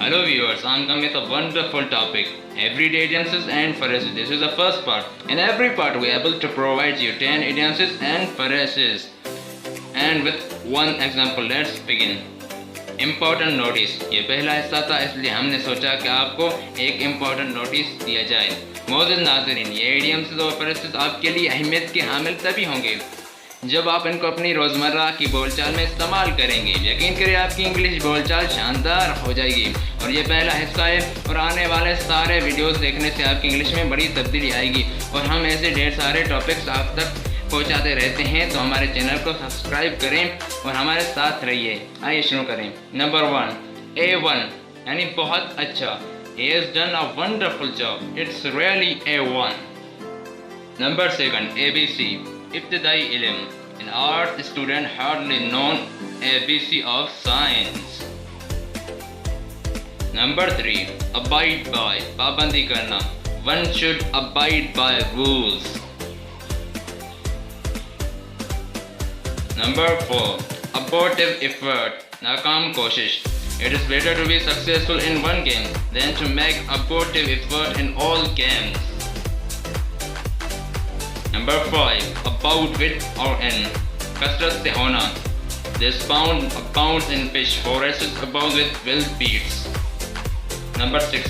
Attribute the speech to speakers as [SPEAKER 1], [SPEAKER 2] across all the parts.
[SPEAKER 1] Hello viewers, I'm coming with a wonderful topic, everyday idioms and phrases. This is the first part. In every part we are able to provide you 10 idioms and phrases. And with one example, let's begin. Important notice, ये पहला हिस्सा था इसलिए हमने सोचा कि आपको एक इम्पोर्टेंट नोटिस दिया जाए। मोअज़्ज़िज़ नाज़रीन, ये idioms और phrases आपके लिए अहमियत के हामिल तभी होंगे जब आप इनको अपनी रोज़मर्रा की बोलचाल में इस्तेमाल करेंगे। यकीन करिए आपकी इंग्लिश बोलचाल शानदार हो जाएगी। और ये पहला हिस्सा है और आने वाले सारे वीडियोस देखने से आपकी इंग्लिश में बड़ी तब्दीली आएगी और हम ऐसे ढेर सारे टॉपिक्स आप तक पहुंचाते रहते हैं। तो हमारे चैनल को सब्सक्राइब करें और हमारे साथ रहिए। आइए शुरू करें। नंबर 1, A1 यानी बहुत अच्छा। He has done a wonderful job. It's really A1. Number 2, ABC इब्तिदाई इल्म, an art student hardly known ABC of science. Number 3, abide by पाबंदी करना, one should abide by rules. Number 4, abortive effort नाकाम कोशिश, it is better to be successful in one game than to make abortive effort in all games. Number 5, about with or in कसरत से होना, this abounds in fish forests abound with wild beasts. Number 6,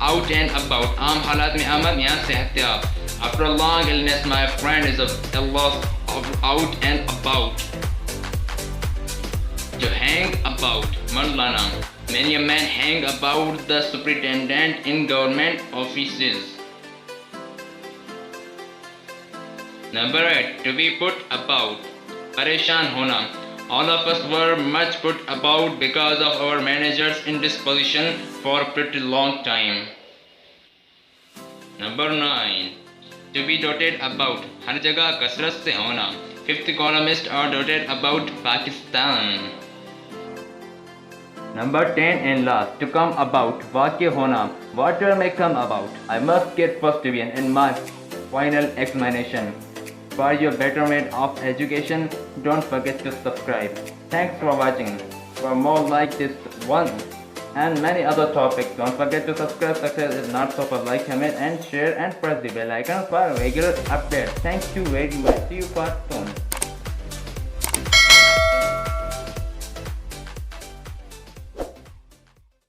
[SPEAKER 1] out and about आम हालात में आमद यहाँ से एहतियात, after a long illness my friend is a loss of out and about. To hang about मर्द लाना, many a man hang about the superintendent in government offices. Number 8, to be put about परेशान होना, all of us were much put about because of our manager's indisposition for a pretty long time. Number 9, to be doted about हर जगह कसरत से होना, 5th columnists are doted about Pakistan. Number 10 and last, to come about वाक्य होना, water may come about, I must get first division in my final examination. For your betterment of education, don't forget to subscribe. Thanks for watching. For more like this one and many other topics, don't forget to subscribe. Success is not so for like, comment and share and press the bell icon for regular updates. Thank you very much. See you part soon.